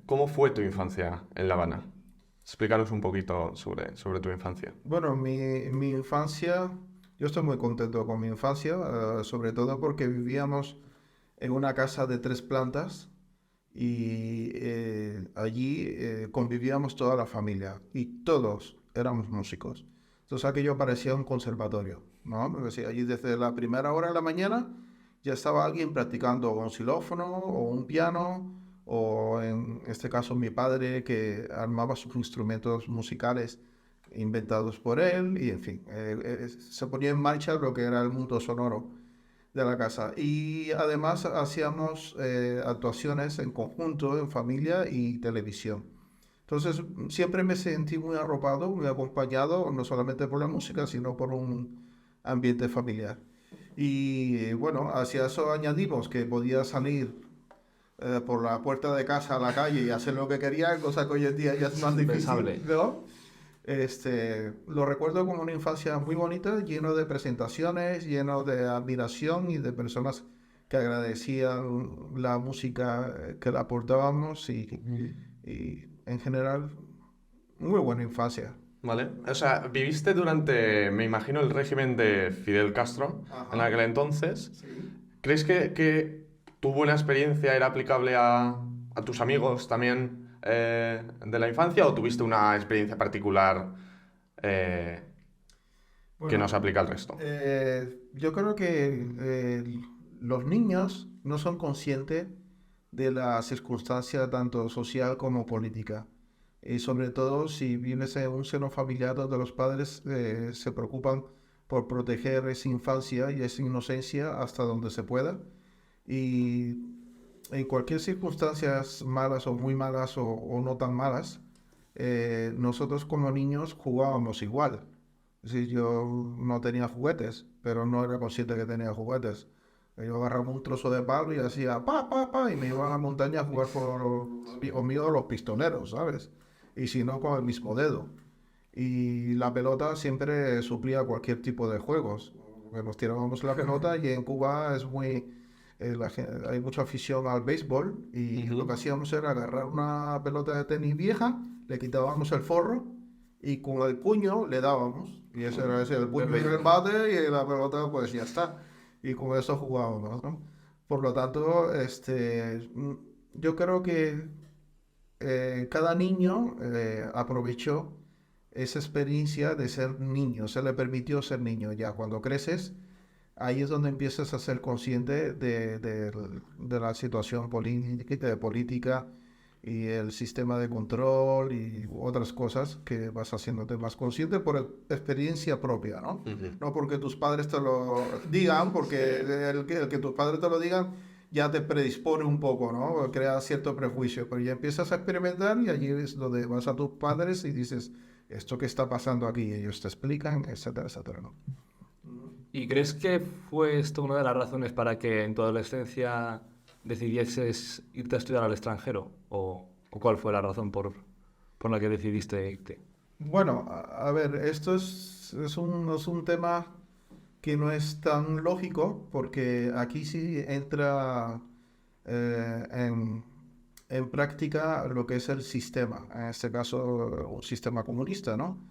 ¿cómo fue tu infancia en La Habana? Explícanos un poquito sobre tu infancia. Bueno, mi infancia, yo estoy muy contento con mi infancia, sobre todo porque vivíamos en una casa de 3 plantas y allí convivíamos toda la familia y todos éramos músicos. Entonces aquello parecía un conservatorio, ¿no? Porque sí, allí desde la primera hora de la mañana ya estaba alguien practicando un xilófono o un piano o en este caso mi padre que armaba sus instrumentos musicales inventados por él y en fin, se ponía en marcha lo que era el mundo sonoro de la casa. Y además hacíamos actuaciones en conjunto, en familia y televisión. Entonces siempre me sentí muy arropado, muy acompañado, no solamente por la música, sino por un ambiente familiar. Y bueno, hacia eso añadimos que podía salir por la puerta de casa a la calle y hacer lo que quería, cosa que hoy en día ya es Es más difícil, impensable. ¿no? Lo recuerdo como una infancia muy bonita, lleno de presentaciones, lleno de admiración y de personas que agradecían la música que le aportábamos y en general, muy buena infancia. ¿Vale? O sea, viviste durante, me imagino, el régimen de Fidel Castro en Ajá, aquel entonces. sí. ¿Crees que tu buena experiencia era aplicable a tus amigos también de la infancia o tuviste una experiencia particular eh, que no Bueno, se aplica al resto? yo creo que los niños no son conscientes de la circunstancia tanto social como política. Y sobre todo si vives en un seno familiar donde los padres se preocupan por proteger esa infancia y esa inocencia hasta donde se pueda. Y en cualquier circunstancia malas o muy malas o no tan malas, nosotros como niños jugábamos igual. Es decir, yo no tenía juguetes, pero no era consciente que tenía juguetes. Yo agarraba un trozo de palo y hacía pa, pa, pa, y me iba a la montaña a jugar conmigo los pistoleros, ¿sabes? Y si no, con el mismo dedo. Y la pelota siempre suplía cualquier tipo de juegos. Porque nos tirábamos la pelota y en Cuba es muy... hay mucha afición al béisbol y lo que Ujú. hacíamos era agarrar una pelota de tenis vieja, le quitábamos el forro y con el puño le dábamos. Y ese, el puño era el bate y la pelota pues ya está. Y con eso jugábamos, ¿no? Por lo tanto, yo creo que cada niño aprovechó esa experiencia de ser niño, se le permitió ser niño. Ya cuando creces, ahí es donde empiezas a ser consciente de la situación política y el sistema de control y otras cosas que vas haciéndote más consciente por experiencia propia, ¿no? Ujú. No porque tus padres te lo digan, porque el que tus padres te lo digan ya te predispone un poco, ¿no? Crea cierto prejuicio, pero ya empiezas a experimentar y allí es donde vas a tus padres y dices, ¿esto qué está pasando aquí? Y ellos te explican, etcétera, etcétera, ¿no? ¿Y crees que fue esto una de las razones para que en tu adolescencia decidieses irte a estudiar al extranjero? ¿O cuál fue la razón por la que decidiste irte? Bueno, a ver, esto es un tema que no es tan lógico porque aquí sí entra en práctica lo que es el sistema, en este caso un sistema comunista, ¿no?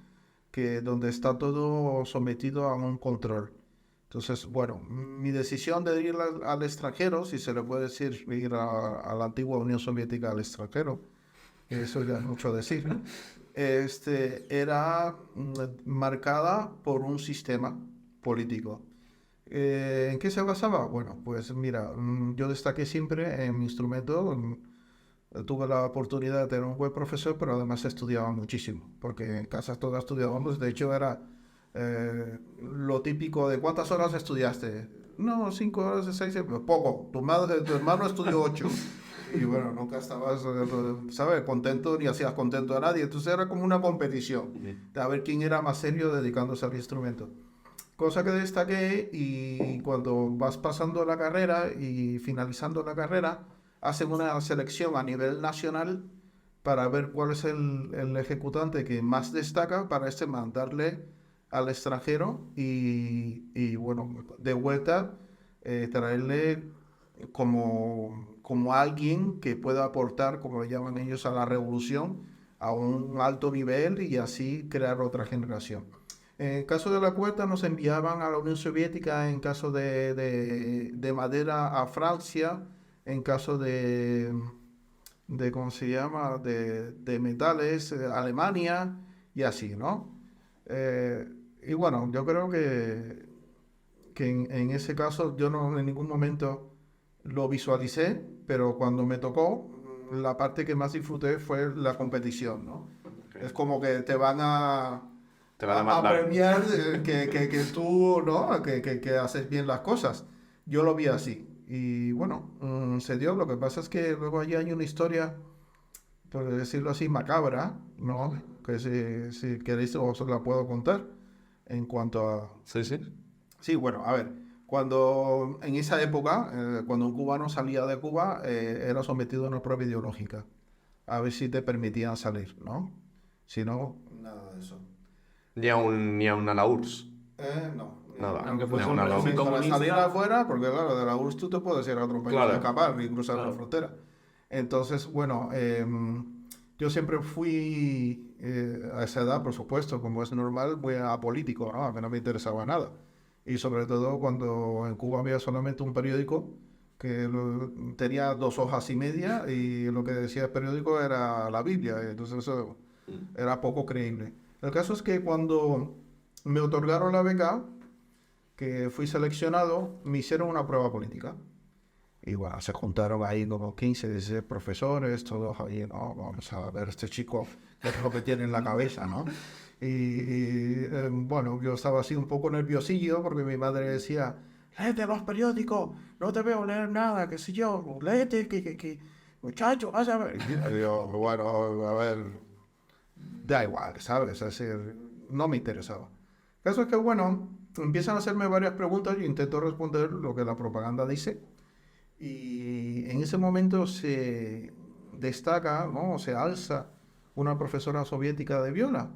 Que donde está todo sometido a un control. Entonces, bueno, mi decisión de ir al extranjero, si se le puede decir ir a la antigua Unión Soviética al extranjero, eso ya es mucho decir, ¿no? Era marcada por un sistema político. ¿En qué se basaba? Bueno, pues mira, yo destaqué siempre en mi instrumento, tuve la oportunidad de tener un buen profesor, pero además estudiaba muchísimo, porque en casa todas estudiábamos, de hecho era lo típico de ¿cuántas horas estudiaste? No, 5 horas, de 6, pues poco, tu hermano estudió 8. Y bueno, nunca estabas, ¿sabes? Contento ni hacías contento a nadie, entonces era como una competición Ujú. de a ver quién era más serio dedicándose al instrumento. Cosa que destaqué y cuando vas pasando la carrera y finalizando la carrera, hacen una selección a nivel nacional para ver cuál es el ejecutante que más destaca para mandarle al extranjero y bueno, de vuelta traerle como como alguien que pueda aportar, como le llaman ellos, a la revolución a un alto nivel y así crear otra generación. En el caso de la cuerda nos enviaban a la Unión Soviética, en caso de madera a Francia, en caso ¿cómo se llama?, de metales, Alemania y así, ¿no? Y bueno, yo creo que en ese caso yo no en ningún momento lo visualicé, pero cuando me tocó, la parte que más disfruté fue la competición, ¿no? Ok. Es como que te van a Te van a a mandar. premiar que tú, ¿no? Que haces bien las cosas. Yo lo vi así. Y bueno, se dio. Lo que pasa es que luego allí hay una historia, por decirlo así, macabra, ¿no? Que si queréis os la puedo contar en cuanto a... Sí, sí. Sí, bueno, a ver, cuando en esa época, cuando un cubano salía de Cuba, era sometido a una prueba ideológica, a ver si te permitían salir, ¿no? Si no, nada de eso. Ni a una la URSS. No. Nada. Aunque Ni fuese a un una la régimen URSS. Para comunista. salir afuera, porque claro, de la URSS tú te puedes ir a otro país Claro. a escapar y cruzar la Claro. frontera. Entonces, bueno, yo siempre fui, a esa edad, por supuesto, como es normal, muy apolítico, ¿no? A mí no me interesaba nada. Y sobre todo cuando en Cuba había solamente un periódico que tenía 2 hojas y media y lo que decía el periódico era la Biblia, entonces eso era poco creíble. El caso es que cuando me otorgaron la beca, que fui seleccionado, me hicieron una prueba política. Y bueno, se juntaron ahí como 15, 16 profesores, todos ahí, ¿no? Vamos a ver este chico, qué es lo que tiene en la cabeza, ¿no? Bueno, yo estaba así un poco nerviosillo porque mi madre decía, léete los periódicos, no te veo leer nada, qué sé yo, léete, muchacho, vas a ver. Y yo, bueno, a ver, da igual, ¿sabes? Es decir, no me interesaba. El caso es que, bueno, empiezan a hacerme varias preguntas y intento responder lo que la propaganda dice. Y en ese momento se destaca, ¿no? Se alza una profesora soviética de viola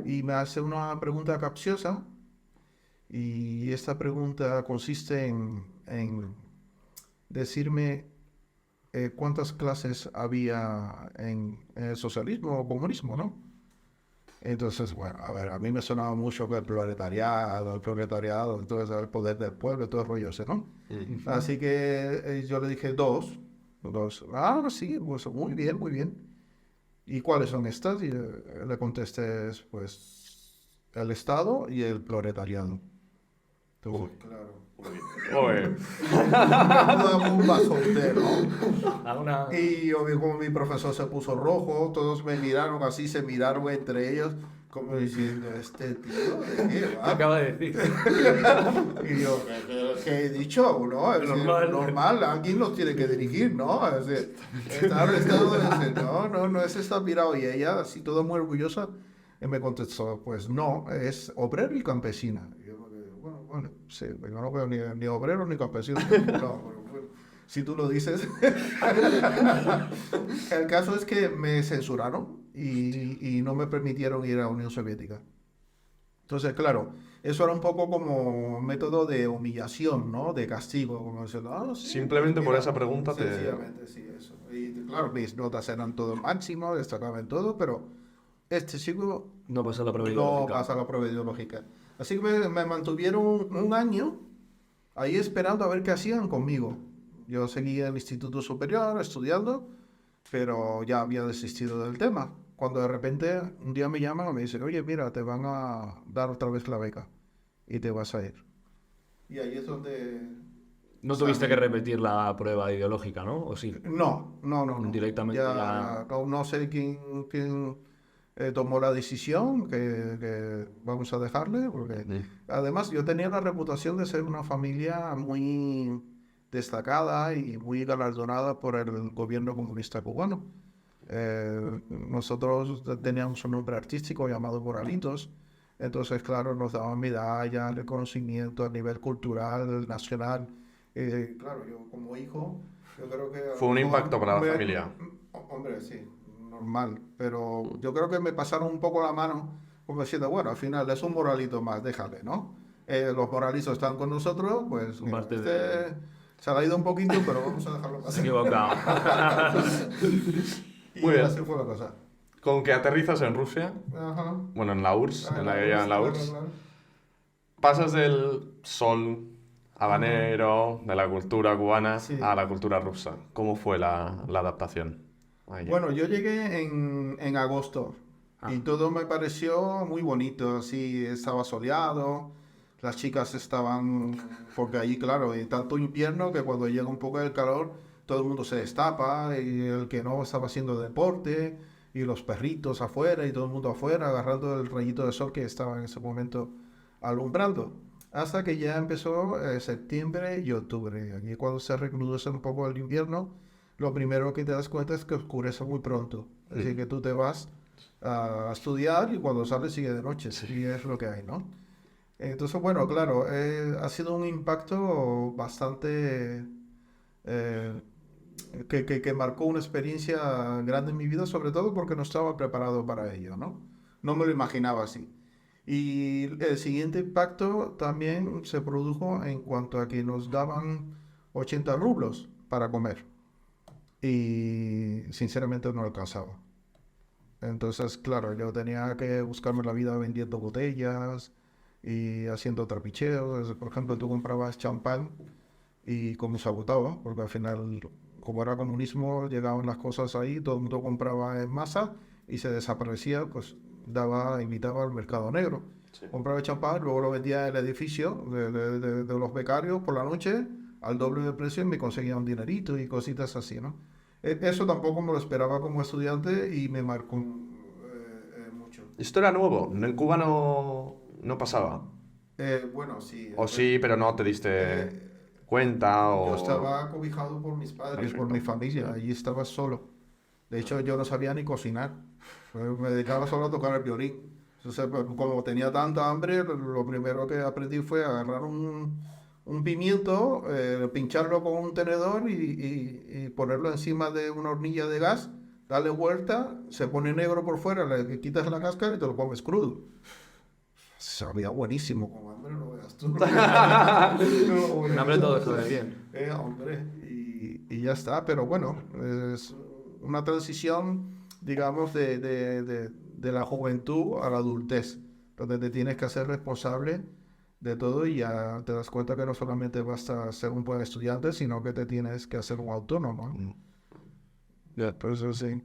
y me hace una pregunta capciosa. Y esta pregunta consiste en decirme cuántas clases había en el socialismo o comunismo, ¿no? Entonces, bueno, a ver, a mí me sonaba mucho que el proletariado, entonces el poder del pueblo, todo el rollo ese, ¿no? Así que yo le dije dos. Ah, sí, pues muy bien, muy bien. ¿Y cuáles son estas? Y le contesté, pues, el Estado y el proletariado. Uy. Claro. Uy. Una bomba soltero. A una... Y yo vi como mi profesor se puso rojo, todos me miraron así, se miraron entre ellos, como diciendo, ¿este tío de qué va? Acaba de decir. Y yo, ¿qué he dicho? ¿No? Es decir, Normal. normal, alguien los tiene que dirigir, ¿no? Es decir, no, es esta mirado. Y ella, así todo muy orgullosa, me contestó, pues no, es obrero y campesina. Y yo, bueno, sí, yo no veo ni obrero ni campesino. No, bueno, si tú lo dices. El caso es que me censuraron y no me permitieron ir a la Unión Soviética. Entonces, claro, eso era un poco como método de humillación, ¿no? De castigo, como diciendo, ah, sí, Simplemente pues por mira, esa pregunta te... sencillamente, sí, eso. Y claro, mis notas eran todo máximo, destacaba en todo, pero este chico No pasa la prueba no ideológica. pasa la prueba ideológica. Así que me mantuvieron un año ahí esperando a ver qué hacían conmigo. Yo seguía en el Instituto Superior estudiando, pero ya había desistido del tema. Cuando de repente un día me llaman y me dicen, oye, mira, te van a dar otra vez la beca y te vas a ir. Y ahí es donde... No tuviste que repetir la prueba ideológica, ¿no? ¿O sí? No. Directamente ya- No sé quién tomó la decisión que vamos a dejarle, porque además yo tenía la reputación de ser una familia muy destacada y muy galardonada por el gobierno comunista cubano. Nosotros teníamos un nombre artístico llamado Moralitos, entonces claro, nos daban medallas, reconocimiento a nivel cultural, nacional. Claro, yo como hijo, yo creo que... Fue un impacto para la familia. Hombre, sí, normal, pero yo creo que me pasaron un poco la mano, como diciendo, bueno, al final es un moralito más, déjale, ¿no? Los moralitos están con nosotros, pues mira, Parte de- Se ha ido un poquito, pero vamos a dejarlo Se ha pasar. equivocado. Y Muy bien. así fue la cosa. Con que aterrizas en Rusia, Ajá. bueno, en la URSS, en la que llaman la claro, URSS, claro. pasas del sol habanero, de la cultura cubana, Sí. a la cultura rusa. ¿Cómo fue la adaptación? Allá. Bueno, yo llegué en agosto y todo me pareció muy bonito, así estaba soleado, las chicas estaban, porque allí claro, hay tanto invierno que cuando llega un poco el calor todo el mundo se destapa y el que no estaba haciendo deporte y los perritos afuera y todo el mundo afuera agarrando el rayito de sol que estaba en ese momento alumbrando. Hasta que ya empezó septiembre y octubre, aquí cuando se recrudece un poco el invierno lo primero que te das cuenta es que oscurece muy pronto. Así que tú te vas a estudiar y cuando sales sigue de noche. Y es lo que hay, ¿no? Entonces, bueno, claro, ha sido un impacto bastante eh, que marcó una experiencia grande en mi vida, sobre todo porque no estaba preparado para ello, ¿no? No me lo imaginaba así. Y el siguiente impacto también se produjo en cuanto a que nos daban 80 rublos para comer y sinceramente no alcanzaba. Entonces, claro, yo tenía que buscarme la vida vendiendo botellas y haciendo trapicheos. Por ejemplo, tú comprabas champán y como se agotaba, porque al final, como era comunismo, llegaban las cosas ahí, todo el mundo compraba en masa y se desaparecía, pues invitaba al mercado negro. Sí. Compraba champán, luego lo vendía en el edificio de los becarios por la noche al doble de precio y me conseguía un dinerito y cositas así, ¿no? Eso tampoco me lo esperaba como estudiante y me marcó mucho. Esto era nuevo, en Cuba no pasaba. Bueno, sí. O sí, pero no te diste Eh, cuenta yo o... estaba cobijado por mis padres, por Perfecto. mi familia, allí estaba solo. De hecho, yo no sabía ni cocinar. Me dedicaba solo a tocar el violín. Entonces, pues, como tenía tanta hambre, lo primero que aprendí fue agarrar un pimiento, pincharlo con un tenedor y ponerlo encima de una hornilla de gas, darle vuelta, se pone negro por fuera, le quitas la cáscara y te lo comes crudo. Sabía buenísimo, con hambre no veas tú. Un hambre todo sabe bien. Hombre, y ya está, pero bueno, es una transición, digamos, de la juventud a la adultez, donde te tienes que hacer responsable de todo y ya te das cuenta que no solamente basta ser un buen estudiante, sino que te tienes que hacer un autónomo, ¿no? Ya, pues eso sí.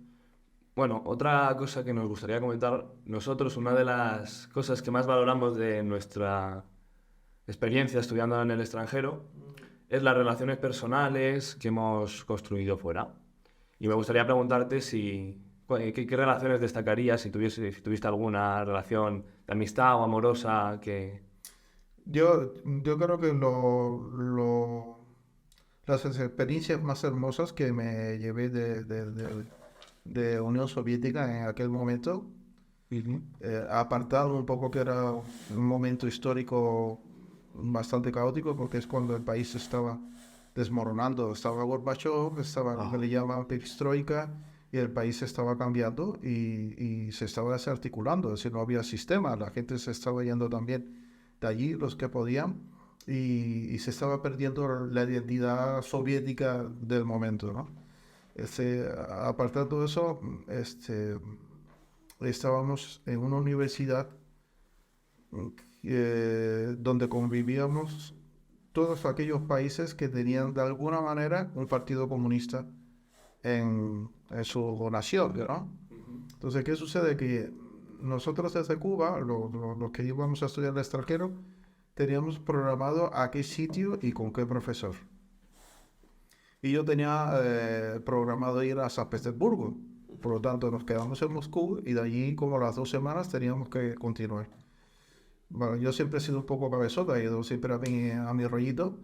Bueno, otra cosa que nos gustaría comentar, nosotros una de las cosas que más valoramos de nuestra experiencia estudiando en el extranjero es las relaciones personales que hemos construido fuera. Y me gustaría preguntarte qué relaciones destacarías, si tuviste alguna relación de amistad o amorosa que... Yo creo que las experiencias más hermosas que me llevé de Unión Soviética en aquel momento, apartado un poco que era un momento histórico bastante caótico, porque es cuando el país estaba desmoronando, estaba Gorbachev, estaba lo que le llaman perestroika, y el país estaba cambiando y se estaba desarticulando, es decir, no había sistema, la gente se estaba yendo también de allí, los que podían, y se estaba perdiendo la identidad soviética del momento, ¿no? Aparte de todo eso, estábamos en una universidad donde convivíamos todos aquellos países que tenían de alguna manera un partido comunista en su nación, ¿no? Entonces, ¿qué sucede? Que nosotros desde Cuba, los que íbamos a estudiar al extranjero, teníamos programado a qué sitio y con qué profesor. Y yo tenía programado ir a San Petersburgo. Por lo tanto, nos quedamos en Moscú y de allí, como a las 2 semanas, teníamos que continuar. Bueno, yo siempre he sido un poco cabezota, he ido siempre a mi rollito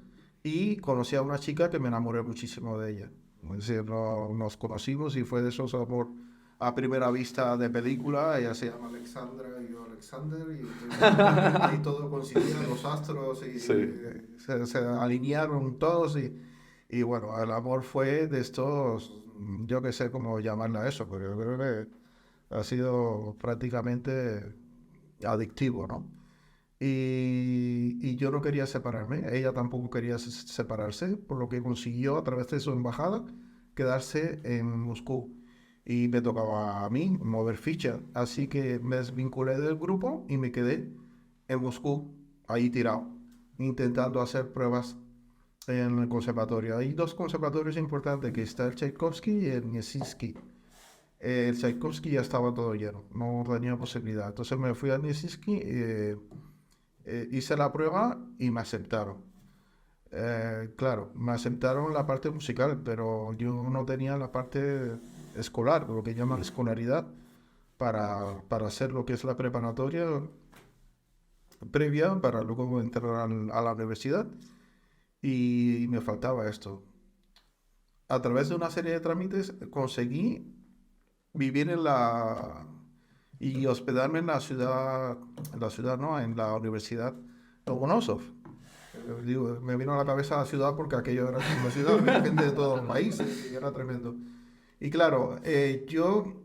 y conocí a una chica que me enamoré muchísimo de ella. Es decir, nos conocimos y fue de esos amor a primera vista de película. Ella se llama Alexandra y yo Alexander y ahí todo coincidía, los astros y Sí. se alinearon todos y bueno, el amor fue de estos, yo que sé cómo llamarla eso, porque yo creo que ha sido prácticamente adictivo, ¿no? y yo no quería separarme, ella tampoco quería separarse, por lo que consiguió a través de su embajada quedarse en Moscú. Y me tocaba a mí mover ficha, así que me desvinculé del grupo y me quedé en Moscú, ahí tirado, intentando hacer pruebas en el conservatorio. Hay dos conservatorios importantes, que está el Tchaikovsky y el Niesinsky. El Tchaikovsky ya estaba todo lleno, no tenía posibilidad. Entonces me fui al Niesinsky, hice la prueba y me aceptaron. Claro, me aceptaron la parte musical, pero yo no tenía la parte escolar, lo que llaman escolaridad, para hacer lo que es la preparatoria previa, para luego entrar a la universidad. Y me faltaba esto. A través de una serie de trámites conseguí vivir y hospedarme en la ciudad no, en la Universidad Lomonosov. Digo, me vino a la cabeza la ciudad porque aquello era una ciudad, había gente de todos los países y era tremendo. Y claro, yo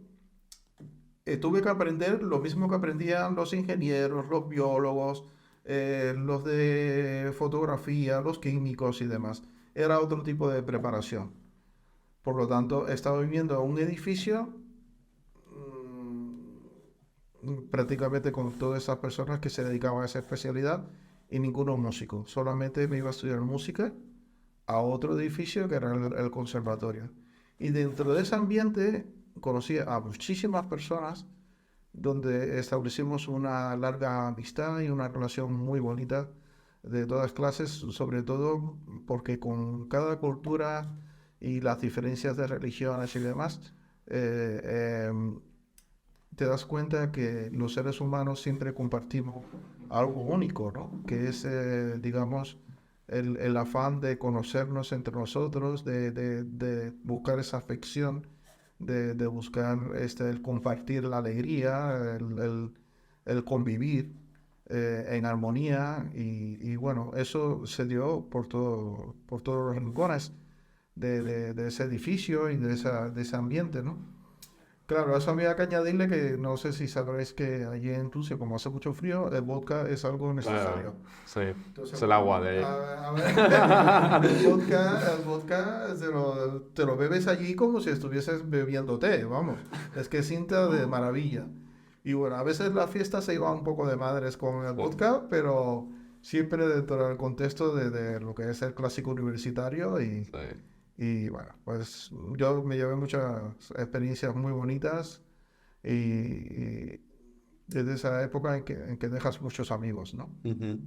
tuve que aprender lo mismo que aprendían los ingenieros, los biólogos, los de fotografía, los químicos y demás. Era otro tipo de preparación. Por lo tanto, estaba viviendo en un edificio prácticamente con todas esas personas que se dedicaban a esa especialidad y ninguno músico. Solamente me iba a estudiar música a otro edificio que era el conservatorio. Y dentro de ese ambiente conocí a muchísimas personas donde establecimos una larga amistad y una relación muy bonita de todas clases, sobre todo porque con cada cultura y las diferencias de religiones y demás, te das cuenta que los seres humanos siempre compartimos algo único, ¿no? Que es, digamos, el afán de conocernos entre nosotros, de buscar esa afección, de buscar el compartir la alegría, el convivir en armonía y bueno, eso se dio por todos los rincones de ese edificio y de ese ambiente, ¿no? Claro, a eso había que añadirle que no sé si sabréis que allí en Rusia, como hace mucho frío, el vodka es algo necesario. Sí, Entonces, es el agua de... a ver, el vodka te lo bebes allí como si estuvieses bebiendo té, vamos. Es que sienta de maravilla. Y bueno, a veces la fiesta se iba un poco de madres con el vodka, pero siempre dentro del contexto de lo que es el clásico universitario Sí. y bueno, pues yo me llevé muchas experiencias muy bonitas y desde esa época en que dejas muchos amigos, ¿no? Ujú.